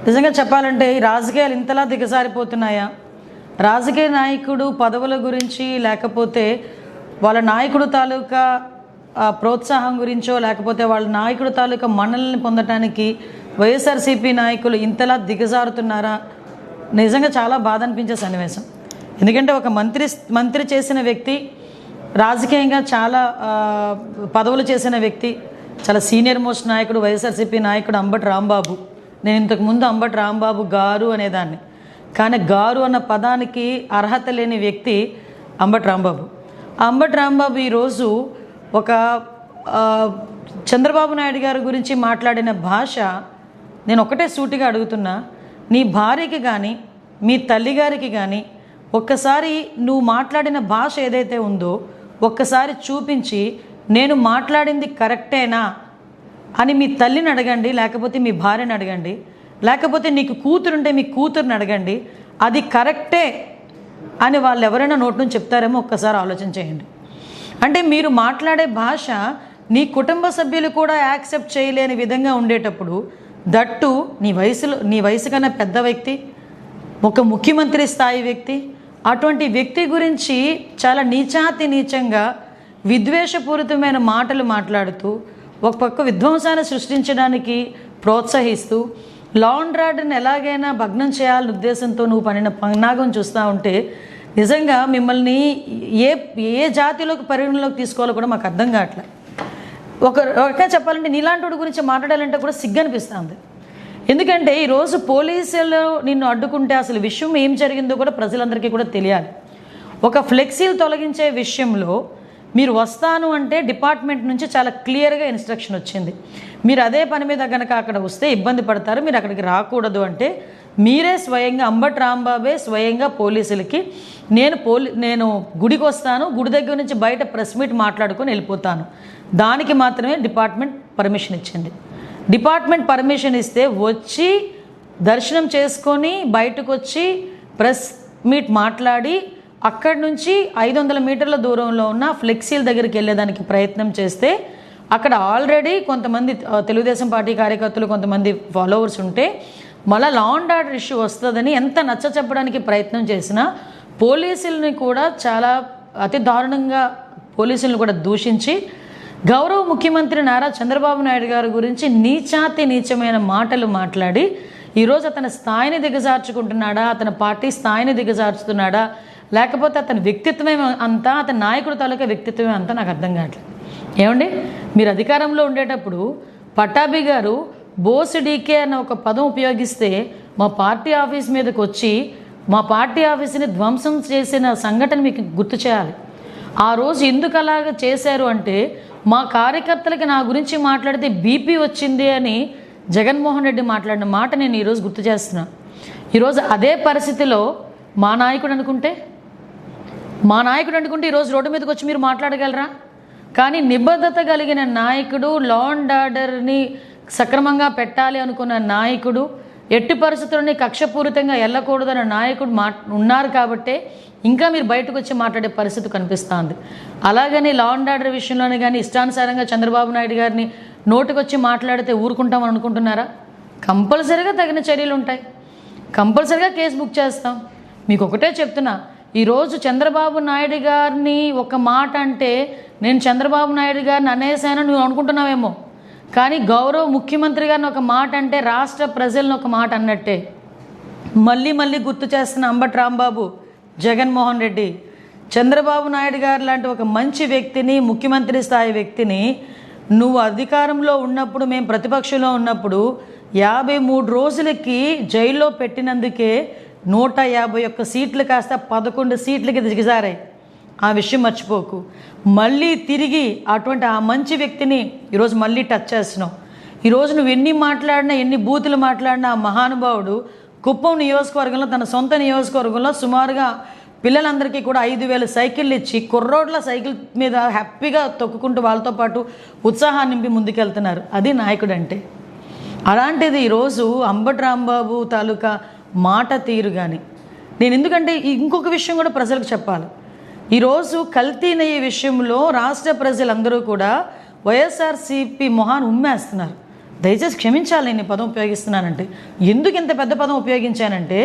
నిజంగా చెప్పాలంటే ఈ రాజకీయాలు ఇంతలా దిగజారిపోతున్నాయా? రాజకీయ నాయకుడు పదవుల గురించి, లేకపోతే వాళ్ళ నాయకుడు తాలూకా ప్రోత్సాహం గురించో, లేకపోతే వాళ్ళ నాయకుడు తాలూకా మన్ననల్ని పొందటానికి వైఎస్ఆర్సీపీ నాయకులు ఇంతలా దిగజారుతున్నారా? నిజంగా చాలా బాధ అనిపించే సన్నివేశం. ఎందుకంటే ఒక మంత్రి చేసిన వ్యక్తి, రాజకీయంగా చాలా పదవులు చేసిన వ్యక్తి, చాలా సీనియర్ మోస్ట్ నాయకుడు, వైఎస్ఆర్సీపీ నాయకుడు అంబటి రాంబాబు. నేను ఇంతకుముందు అంబటి రాంబాబు గారు అనేదాన్ని, కానీ గారు అన్న పదానికి అర్హత లేని వ్యక్తి అంబటి రాంబాబు. అంబటి రాంబాబు ఈరోజు ఒక చంద్రబాబు నాయుడు గారి గురించి మాట్లాడిన భాష, నేను ఒకటే సూటిగా అడుగుతున్నా, నీ భార్యకి కానీ మీ తల్లిగారికి కానీ ఒక్కసారి నువ్వు మాట్లాడిన భాష ఏదైతే ఉందో ఒక్కసారి చూపించి, నేను మాట్లాడింది కరెక్టేనా అని మీ తల్లిని అడగండి, లేకపోతే మీ భార్యని అడగండి, లేకపోతే నీకు కూతురుంటే మీ కూతురుని అడగండి, అది కరెక్టే అని వాళ్ళు ఎవరైనా నోటి నుంచి చెప్తారేమో ఒక్కసారి ఆలోచన చేయండి. అంటే మీరు మాట్లాడే భాష నీ కుటుంబ సభ్యులు కూడా యాక్సెప్ట్ చేయలేని విధంగా ఉండేటప్పుడు, దట్టు నీ వయసు కన్నా పెద్ద వ్యక్తి, ఒక ముఖ్యమంత్రి స్థాయి వ్యక్తి, అటువంటి వ్యక్తి గురించి చాలా నీచంగా విద్వేషపూరితమైన మాటలు మాట్లాడుతూ, ఒక పక్క విధ్వంసాన్ని సృష్టించడానికి ప్రోత్సహిస్తూ, లా అండ్ ఆర్డర్ని ఎలాగైనా భగ్నం చేయాలనే ఉద్దేశంతో నువ్వు పనిన పన్నాగం చూస్తూ ఉంటే నిజంగా మిమ్మల్ని ఏ జాతిలోకి పరిగణలోకి తీసుకోవాలో కూడా మాకు అర్థం కావట్లేదు. ఒక చెప్పాలంటే నీలాంటి వాడి గురించి మాట్లాడాలంటే కూడా సిగ్గు అనిపిస్తుంది. ఎందుకంటే ఈరోజు పోలీసులు నిన్ను అడ్డుకుంటే అసలు విషయం ఏం జరిగిందో కూడా ప్రజలందరికీ కూడా తెలియాలి. ఒక ఫ్లెక్సీలు తొలగించే విషయంలో మీరు వస్తాను అంటే డిపార్ట్మెంట్ నుంచి చాలా క్లియర్గా ఇన్స్ట్రక్షన్ వచ్చింది. మీరు అదే పని మీద కనుక అక్కడ వస్తే ఇబ్బంది పడతారు, మీరు అక్కడికి రాకూడదు అంటే మీరే స్వయంగా అంబటి రాంబాబే స్వయంగా పోలీసులకి నేను గుడికి వస్తాను, గుడి దగ్గర నుంచి బయట ప్రెస్ మీట్ మాట్లాడుకొని వెళ్ళిపోతాను, దానికి మాత్రమే డిపార్ట్మెంట్ పర్మిషన్ ఇచ్చింది. డిపార్ట్మెంట్ పర్మిషన్ ఇస్తే వచ్చి దర్శనం చేసుకొని బయటకు వచ్చి ప్రెస్ మీట్ మాట్లాడి అక్కడి నుంచి 500 మీటర్ల దూరంలో ఉన్న ఫ్లెక్సీల దగ్గరికి వెళ్ళేదానికి ప్రయత్నం చేస్తే అక్కడ ఆల్రెడీ కొంతమంది తెలుగుదేశం పార్టీ కార్యకర్తలు, కొంతమంది ఫాలోవర్స్ ఉంటే మళ్ళీ లా అండ్ ఆర్డర్ ఇష్యూ వస్తుందని ఎంత నచ్చ చెప్పడానికి ప్రయత్నం చేసినా పోలీసుల్ని కూడా చాలా అతి దారుణంగా పోలీసులను కూడా దూషించి గౌరవ ముఖ్యమంత్రి నారా చంద్రబాబు నాయుడు గారి గురించి నీచమైన మాటలు మాట్లాడి ఈరోజు అతని స్థాయిని దిగజార్చుకుంటున్నాడా, అతని పార్టీ స్థాయిని దిగజార్చుతున్నాడా, లేకపోతే అతని వ్యక్తిత్వం అంతా, అతని నాయకుడు తాలూకా వ్యక్తిత్వం అంతా నాకు అర్థం కావట్లేదు. ఏమండి, మీరు అధికారంలో ఉండేటప్పుడు పట్టాభి గారు బోస్ డీకే అన్న ఒక పదం ఉపయోగిస్తే మా పార్టీ ఆఫీస్ మీదకి వచ్చి మా పార్టీ ఆఫీస్ని ధ్వంసం చేసిన సంఘటన మీకు గుర్తు చేయాలి. ఆ రోజు ఎందుకు అలాగ చేశారు అంటే, మా కార్యకర్తలకి నా గురించి మాట్లాడితే బీపీ వచ్చింది అని జగన్మోహన్ రెడ్డి మాట్లాడిన మాట నేను ఈరోజు గుర్తు చేస్తున్నా. ఈరోజు అదే పరిస్థితిలో మా నాయకుడు అనుకుంటే ఈరోజు రోడ్డు మీదకి వచ్చి మీరు మాట్లాడగలరా? కానీ నిబద్ధత కలిగిన నాయకుడు, లా అండ్ ఆర్డర్ని సక్రమంగా పెట్టాలి అనుకున్న నాయకుడు, ఎట్టి పరిస్థితుల్ని కక్షపూరితంగా వెళ్ళకూడదన్న నాయకుడు ఉన్నారు కాబట్టే ఇంకా మీరు బయటకు వచ్చి మాట్లాడే పరిస్థితి కనిపిస్తుంది. అలాగని లా అండ్ ఆర్డర్ విషయంలోనే కానీ ఇష్టానుసారంగా చంద్రబాబు నాయుడు గారిని నోటికొచ్చి మాట్లాడితే ఊరుకుంటామని అనుకుంటున్నారా? కంపల్సరీగా తగిన చర్యలు ఉంటాయి, కంపల్సరీగా కేసు బుక్ చేస్తాం. మీకు ఒకటే చెప్తున్నా, ఈరోజు చంద్రబాబు నాయుడు గారిని ఒక మాట అంటే నేను చంద్రబాబు నాయుడు గారిని అనేసాను నువ్వు అనుకుంటున్నావేమో, కానీ గౌరవ ముఖ్యమంత్రి గారిని ఒక మాట అంటే రాష్ట్ర ప్రజలను ఒక మాట అన్నట్టే. మళ్ళీ గుర్తు చేస్తున్న అంబటి రాంబాబు, జగన్మోహన్ రెడ్డి, చంద్రబాబు నాయుడు గారు లాంటి ఒక మంచి వ్యక్తిని, ముఖ్యమంత్రి స్థాయి వ్యక్తిని నువ్వు అధికారంలో ఉన్నప్పుడు, మేము ప్రతిపక్షంలో ఉన్నప్పుడు 53 రోజులకి జైల్లో పెట్టినందుకే 151 సీట్లు కాస్త 11 సీట్లకి దిగజారాయి. ఆ విషయం మర్చిపోకు. మళ్ళీ తిరిగి అటువంటి ఆ మంచి వ్యక్తిని ఈరోజు మళ్ళీ టచ్ చేస్తున్నావు. ఈరోజు నువ్వు ఎన్ని మాట్లాడినా, ఎన్ని బూతులు మాట్లాడినా ఆ మహానుభావుడు కుప్పం నియోజకవర్గంలో, తన సొంత నియోజకవర్గంలో సుమారుగా పిల్లలందరికీ కూడా 5,000 సైకిళ్ళు ఇచ్చి కుర్రోడ్ల సైకిల్ మీద హ్యాపీగా తొక్కుకుంటూ వాళ్ళతో పాటు ఉత్సాహాన్ని నింపి ముందుకెళ్తున్నారు. అది నాయకుడు అంటే. అలాంటిది ఈరోజు అంబటి రాంబాబు తాలూకా మాట తీరు కానీ, నేను ఎందుకంటే ఇంకొక విషయం కూడా ప్రజలకు చెప్పాలి. ఈరోజు కల్తీ నెయ్యి విషయంలో రాష్ట్ర ప్రజలందరూ కూడా వైఎస్ఆర్సీపీ మొహాన్ని ఉమ్మేస్తున్నారు. దయచేసి క్షమించాలి నేను ఈ పదం ఉపయోగిస్తున్నానంటే. ఎందుకు ఇంత పెద్ద పదం ఉపయోగించానంటే,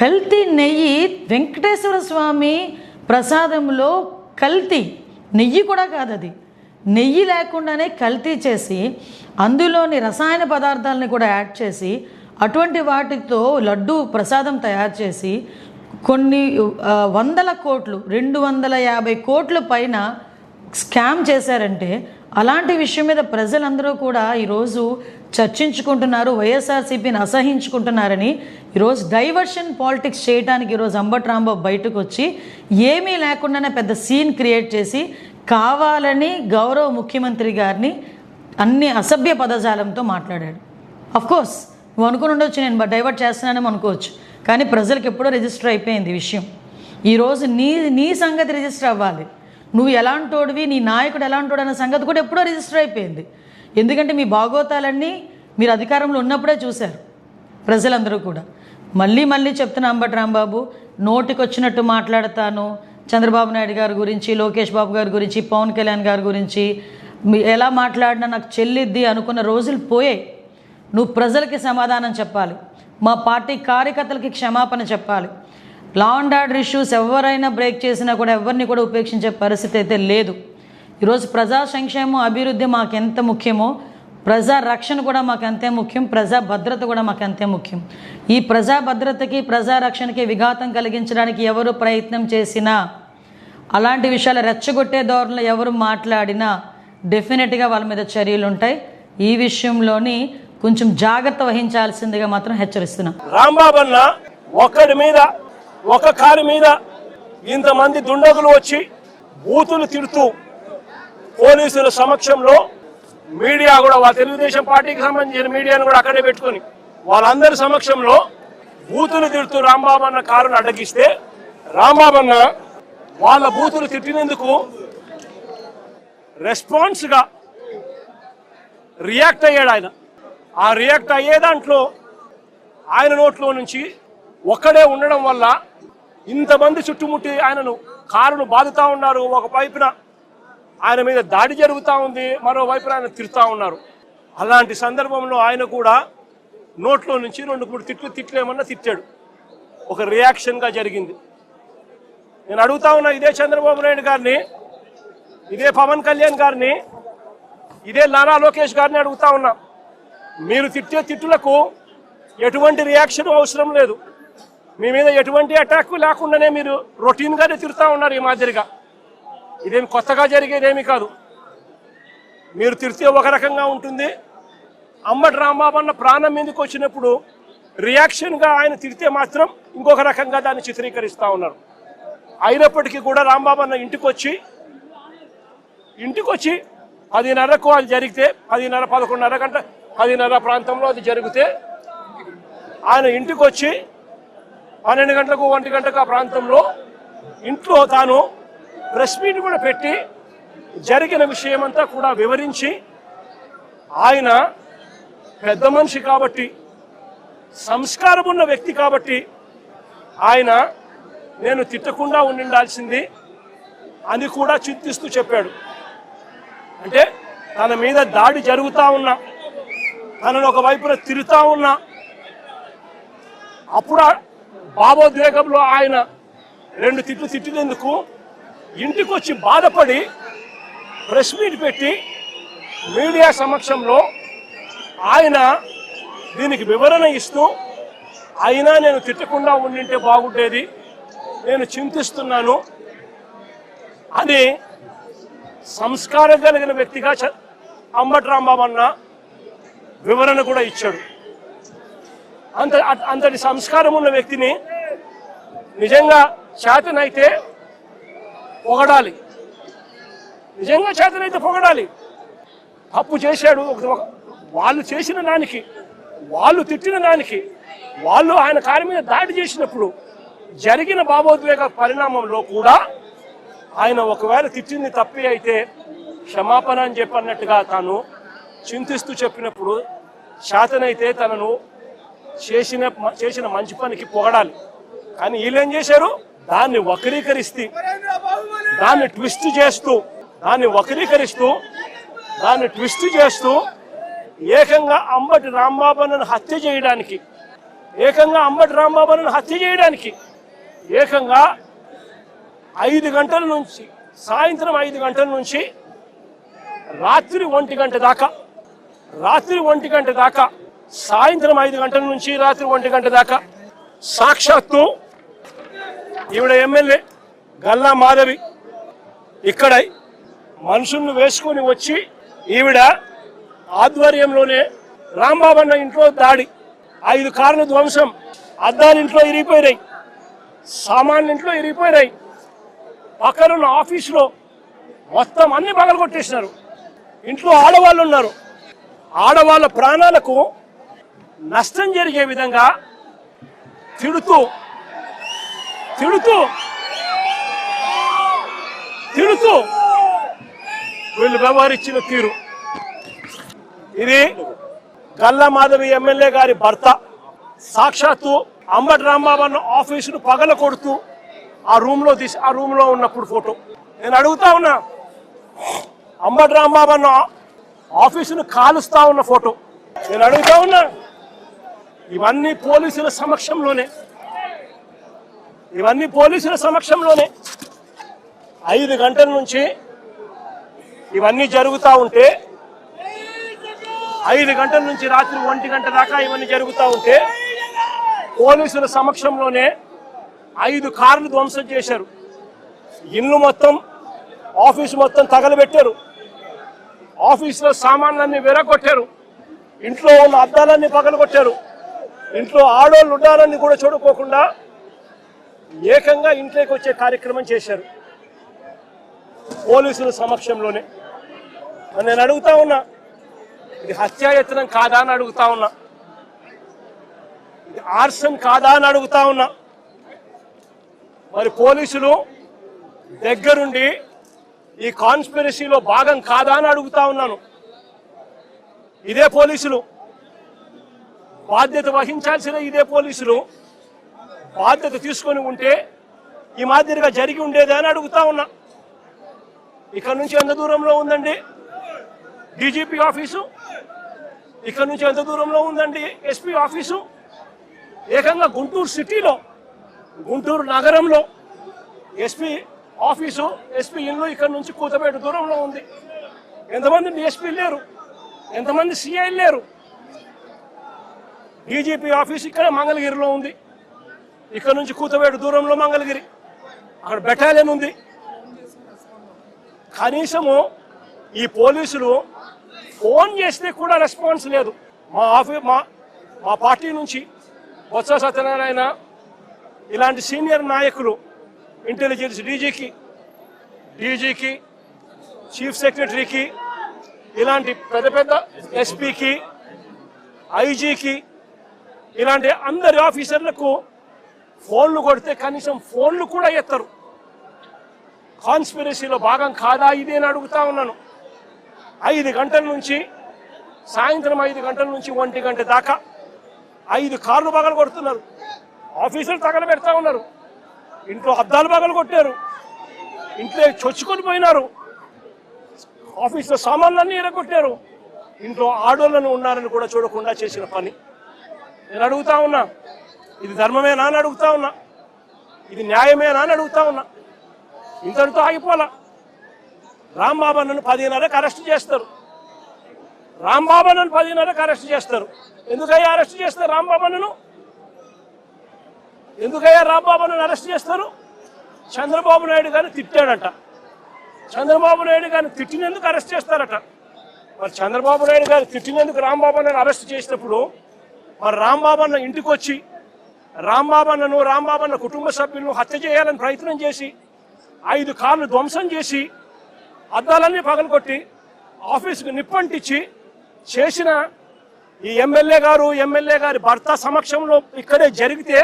కల్తీ నెయ్యి వెంకటేశ్వర స్వామి ప్రసాదంలో కల్తీ నెయ్యి కూడా కాదు, అది నెయ్యి లేకుండానే కల్తీ చేసి అందులోని రసాయన పదార్థాలని కూడా యాడ్ చేసి అటువంటి వాటితో లడ్డు ప్రసాదం తయారు చేసి కొన్ని వందల కోట్లు 250 కోట్ల పైన స్కామ్ చేశారంటే, అలాంటి విషయం మీద ప్రజలందరూ కూడా ఈరోజు చర్చించుకుంటున్నారు, వైఎస్ఆర్సీపీని అసహించుకుంటున్నారని. ఈరోజు డైవర్షన్ పాలిటిక్స్ చేయడానికి ఈరోజు అంబటి రాంబాబు బయటకు వచ్చి ఏమీ లేకుండానే పెద్ద సీన్ క్రియేట్ చేసి కావాలని గౌరవ ముఖ్యమంత్రి గారిని అన్ని అసభ్య పదజాలంతో మాట్లాడాడు. అఫ్కోర్స్ నువ్వు అనుకుని ఉండొచ్చు నేను డైవర్ట్ చేస్తున్నానేమో అనుకోవచ్చు, కానీ ప్రజలకు ఎప్పుడో రిజిస్టర్ అయిపోయింది ఈ విషయం. ఈరోజు నీ సంగతి రిజిస్టర్ అవ్వాలి. నువ్వు ఎలాంటోడివి, నీ నాయకుడు ఎలాంటోడు అన్న సంగతి కూడా ఎప్పుడో రిజిస్టర్ అయిపోయింది. ఎందుకంటే మీ భాగోతాలన్నీ మీరు అధికారంలో ఉన్నప్పుడే చూశారు ప్రజలందరూ కూడా. మళ్ళీ చెప్తున్నా అంబటి రాంబాబు, నోటికి వచ్చినట్టు మాట్లాడతాను. చంద్రబాబు నాయుడు గారి గురించి, లోకేష్ బాబు గారి గురించి, పవన్ కళ్యాణ్ గారి గురించి ఎలా మాట్లాడినా నాకు చెల్లిద్ది అనుకున్న రోజులు పోయాయి. నువ్వు ప్రజలకి సమాధానం చెప్పాలి, మా పార్టీ కార్యకర్తలకి క్షమాపణ చెప్పాలి. లా అండ్ ఆర్డర్ ఇష్యూస్ ఎవరైనా బ్రేక్ చేసినా కూడా ఎవరిని కూడా ఉపేక్షించే పరిస్థితి అయితే లేదు. ఈరోజు ప్రజా సంక్షేమం, అభివృద్ధి మాకు ఎంత ముఖ్యమో ప్రజా రక్షణ కూడా మాకు అంతే ముఖ్యం, ప్రజా భద్రత కూడా మాకు అంతే ముఖ్యం. ఈ ప్రజా భద్రతకి, ప్రజా రక్షణకి విఘాతం కలిగించడానికి ఎవరు ప్రయత్నం చేసినా, అలాంటి విషయాలు రెచ్చగొట్టే ధోరణిలో ఎవరు మాట్లాడినా డెఫినెట్గా వాళ్ళ మీద చర్యలు ఉంటాయి. ఈ విషయంలోని కొంచెం జాగ్రత్త వహించాల్సిందిగా మాత్రం హెచ్చరిస్తున్నా. రాంబాబు అన్న ఒక్కడి మీద, ఒక కారు మీద ఇంతమంది దుండగులు వచ్చి బూతులు తిడుతూ పోలీసుల సమక్షంలో, మీడియా కూడా వాళ్ళ తెలుగుదేశం పార్టీకి సంబంధించిన మీడియాను కూడా అక్కడే పెట్టుకొని వాళ్ళందరి సమక్షంలో బూతులు తిడుతూ రాంబాబు అన్న కారును అడ్డగిస్తే, రాంబాబు అన్న వాళ్ళ బూతులు తిట్టినందుకు రెస్పాన్స్గా రియాక్ట్ అయ్యాడు ఆయన. ఆ రియాక్ట్ అయ్యే దాంట్లో ఆయన నోట్లో నుంచి ఒక్కడే ఉండడం వల్ల ఇంతమంది చుట్టుముట్టి ఆయనను కారును బాదుతూ ఉన్నారు. ఒక వైపున ఆయన మీద దాడి జరుగుతూ ఉంది, మరోవైపున ఆయన తిడుతూ ఉన్నారు. అలాంటి సందర్భంలో ఆయన కూడా నోట్లో నుంచి 2-3 తిట్లేమన్నా తిట్టాడు. ఒక రియాక్షన్గా జరిగింది. నేను అడుగుతా ఉన్నా ఇదే చంద్రబాబు నాయుడు గారిని, ఇదే పవన్ కళ్యాణ్ గారిని, ఇదే నారా లోకేష్ గారిని అడుగుతా ఉన్నా, మీరు తిట్టే తిట్టులకు ఎటువంటి రియాక్షన్ అవసరం లేదు, మీ మీద ఎటువంటి అటాక్ లేకుండానే మీరు రొటీన్గానే తిరుగుతూ ఉన్నారు ఈ మాదిరిగా. ఇదేమి కొత్తగా జరిగేదేమీ కాదు. మీరు తిరిగితే ఒక రకంగా ఉంటుంది, అంబటి రాంబాబు అన్న ప్రాణం మీదకి వచ్చినప్పుడు రియాక్షన్గా ఆయన తిరిగితే మాత్రం ఇంకొక రకంగా దాన్ని చిత్రీకరిస్తూ ఉన్నారు. అయినప్పటికీ కూడా రాంబాబు అన్న ఇంటికి వచ్చి 10:30కు అది జరిగితే, 10:30-11:30 గంట 10:30 ప్రాంతంలో అది జరిగితే, ఆయన ఇంటికి వచ్చి 12 గంటలకు 1 గంటకు ఆ ప్రాంతంలో ఇంట్లో తాను ప్రెస్ మీట్ కూడా పెట్టి జరిగిన విషయమంతా కూడా వివరించి, ఆయన పెద్ద మనిషి కాబట్టి, సంస్కారం ఉన్న వ్యక్తి కాబట్టి ఆయన నేను తిట్టకుండా ఉండాల్సింది అని కూడా చింతిస్తూ చెప్పాడు. అంటే తన మీద దాడి జరుగుతూ ఉన్నా, తనను ఒకవైపున తిరుగుతూ ఉన్నా, అప్పుడు భావోద్వేగంలో ఆయన 2 తిట్టినందుకు ఇంటికి వచ్చి బాధపడి ప్రెస్ మీట్ పెట్టి మీడియా సమక్షంలో ఆయన దీనికి వివరణ ఇస్తూ, అయినా నేను తిట్టకుండా ఉండింటే బాగుండేది, నేను చింతిస్తున్నాను అని సంస్కారం కలిగిన వ్యక్తిగా అంబటి రాంబాబు అన్న వివరణ కూడా ఇచ్చాడు. అంతటి సంస్కారం ఉన్న వ్యక్తిని నిజంగా చేతనైతే పొగడాలి, నిజంగా చేతనైతే పొగడాలి. తప్పు చేశాడు, వాళ్ళు చేసిన దానికి, వాళ్ళు తిట్టిన దానికి, వాళ్ళు ఆయన కారు మీద దాడి చేసినప్పుడు జరిగిన భావోద్వేగ పరిణామంలో కూడా ఆయన ఒకవేళ తిట్టింది తప్పి అయితే క్షమాపణ అని చెప్పన్నట్టుగా తాను చింతిస్తూ చెప్పినప్పుడు శాతనైతే తనను చేసిన మంచి పనికి పొగడాలి. కానీ వీళ్ళేం చేశారు, దాన్ని వక్రీకరిస్తూ, దాన్ని ట్విస్ట్ చేస్తూ ఏకంగా అంబటి రాంబాబును హత్య చేయడానికి ఏకంగా 5 గంటల నుంచి సాయంత్రం 5 గంటల నుంచి రాత్రి 1 గంట దాకా సాయంత్రం 5 గంటల నుంచి రాత్రి 1 గంట దాకా సాక్షాత్తు ఈవిడ ఎమ్మెల్యే గల్లా మాధవి ఇక్కడ మనుషులను వేసుకొని వచ్చి ఈవిడ ఆధ్వర్యంలోనే రాంబాబు అన్న ఇంట్లో దాడి, 5 కార్ల ధ్వంసం, అద్దాలు ఇంట్లో ఇరిగిపోయినాయి, సామాన్లు ఇంట్లో ఇరిగిపోయినాయి, పక్కనున్న ఆఫీసులో మొత్తం అన్ని పగలు కొట్టేసినారు. ఇంట్లో ఆడవాళ్ళు ఉన్నారు. ఆడవాళ్ళ ప్రాణాలకు నష్టం జరిగే విధంగా తిడుతూ వీళ్ళు వ్యవహరించిన తీరు. ఇది గల్లా మాధవి ఎమ్మెల్యే గారి భర్త సాక్షాత్తు అంబటి రాంబాబు అన్న ఆఫీసును పగల కొడుతూ ఆ రూమ్ లో ఉన్నప్పుడు ఫోటో. నేను అడుగుతా ఉన్నా, అంబటి రాంబాబు అన్న ఆఫీసును కాలుస్తా ఉన్న ఫోటో నేను అడుగుతా ఉన్నా. ఇవన్నీ పోలీసుల సమక్షంలోనే 5 గంటల నుంచి ఇవన్నీ జరుగుతూ ఉంటే, 5 గంటల నుంచి రాత్రి 1 గంట దాకా ఇవన్నీ జరుగుతూ ఉంటే పోలీసుల సమక్షంలోనే 5 కార్లు ధ్వంసం చేశారు. ఇల్లు మొత్తం, ఆఫీసు మొత్తం తగలబెట్టారు. ఆఫీసులో సామాన్లన్నీ విరగొట్టారు. ఇంట్లో ఉన్న అద్దాలన్నీ పగలగొట్టారు. ఇంట్లో ఆడోళ్ళు ఉండాలని కూడా చూడుకోకుండా ఏకంగా ఇంట్లోకి వచ్చే కార్యక్రమం చేశారు పోలీసుల సమక్షంలోనే. నేను అడుగుతా ఉన్నా, ఇది హత్యాయత్నం కాదా అని అడుగుతా ఉన్నా, ఇది ఆర్సన్ కాదా అని అడుగుతా ఉన్నా. మరి పోలీసులు దగ్గరుండి ఈ కాన్స్పిరసీలో భాగం కాదా అని అడుగుతా ఉన్నాను. ఇదే పోలీసులు బాధ్యత వహించాల్సిన బాధ్యత తీసుకొని ఉంటే ఈ మాదిరిగా జరిగి ఉండేది అని అడుగుతా ఉన్నా. ఇక్కడ నుంచి ఎంత దూరంలో ఉందండి డీజీపీ ఆఫీసు? ఇక్కడ నుంచి ఎంత దూరంలో ఉందండి ఎస్పీ ఆఫీసు? ఏకంగా గుంటూరు సిటీలో, గుంటూరు నగరంలో ఎస్పీ ఆఫీసు, ఎస్పీ ఇల్లు ఇక్కడ నుంచి కూతబేట దూరంలో ఉంది. ఎంతమంది డిఎస్పీ లేరు, ఎంతమంది సిఐ లేరు. డీజీపీ ఆఫీస్ ఇక్కడ మంగళగిరిలో ఉంది. ఇక్కడ నుంచి కూతబేట దూరంలో మంగళగిరి, అక్కడ బెటాలియన్ ఉంది. కనీసము ఈ పోలీసులు ఫోన్ చేస్తే కూడా రెస్పాన్స్ లేదు. మా పార్టీ నుంచి బొత్స సత్యనారాయణ ఇలాంటి సీనియర్ నాయకులు, ఇంటెలిజెన్స్ డీజీకి, చీఫ్ సెక్రటరీకి, ఇలాంటి పెద్ద ఎస్పీకి, ఐజీకి, ఇలాంటి అందరి ఆఫీసర్లకు ఫోన్లు కొడితే కనీసం ఫోన్లు కూడా ఎత్తరు. కాన్స్పిరసీలో భాగం కాదా ఇది అని అడుగుతా ఉన్నాను. 5 గంటల నుంచి సాయంత్రం 5 గంటల నుంచి 1 గంట దాకా 5 కార్లు పగలు కొడుతున్నారు. ఆఫీసులు తగలబెడతా ఉన్నారు. ఇంట్లో అద్దాలు పగలు కొట్టారు. ఇంట్లో చొచ్చుకొని పోయినారు. ఆఫీసులో సామాన్లన్నీ ఎరగొట్టారు. ఇంట్లో ఆడోళ్ళను ఉన్నారని కూడా చూడకుండా చేసిన పని. నేను అడుగుతా ఉన్నా, ఇది ధర్మమేనా అని అడుగుతా ఉన్నా, ఇది న్యాయమేనా అని అడుగుతా ఉన్నా. ఇంతటితో ఆగిపోలా. రాంబాబు అన్నను 10:30కి అరెస్ట్ చేస్తారు. రాంబాబు అన్నను 10:30కి అరెస్ట్ చేస్తారు. ఎందుకయ్యా అరెస్ట్ చేస్తారు రాంబాబు అన్నను? ఎందుకయ్యా రాంబాబు అన్నను అరెస్ట్ చేస్తారు? చంద్రబాబు నాయుడు గారిని తిట్టాడట. చంద్రబాబు నాయుడు గారిని తిట్టినందుకు అరెస్ట్ చేస్తారట. మరి చంద్రబాబు నాయుడు గారు తిట్టినందుకు రాంబాబు అన్నను అరెస్ట్ చేసినప్పుడు మరి రాంబాబు అన్న ఇంటికి వచ్చి రాంబాబు అన్న కుటుంబ సభ్యులను హత్య చేయాలని ప్రయత్నం చేసి 5 కార్లు ధ్వంసం చేసి అద్దాలన్నీ పగలగొట్టి ఆఫీసుకు నిప్పంటించి చేసిన ఈ ఎమ్మెల్యే గారి భర్త సమక్షంలో ఇక్కడే జరిగితే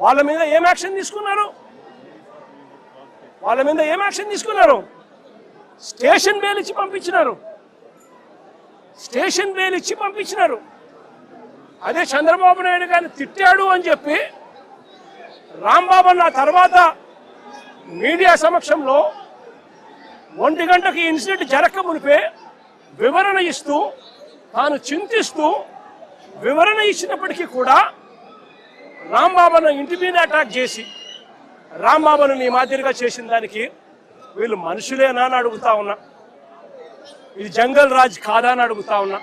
వాళ్ళ మీద ఏం యాక్షన్ తీసుకున్నారు? స్టేషన్ బెయిల్ ఇచ్చి పంపించినారు. అదే చంద్రబాబు నాయుడు గారిని తిట్టాడు అని చెప్పి రాంబాబు అన్న తర్వాత మీడియా సమక్షంలో 1 గంటకి ఇన్సిడెంట్ జరగక మునిపే వివరణ ఇస్తూ తాను చింతిస్తూ వివరణ ఇచ్చినప్పటికీ కూడా రాంబాబును ఇంటి మీద అటాక్ చేసి రాంబాబును నీ మాదిరిగా చేసిన దానికి వీళ్ళు మనుషులేనా అని అడుగుతా ఉన్నా. ఇది జంగల్ రాజ్ కాదా అని అడుగుతా ఉన్నా.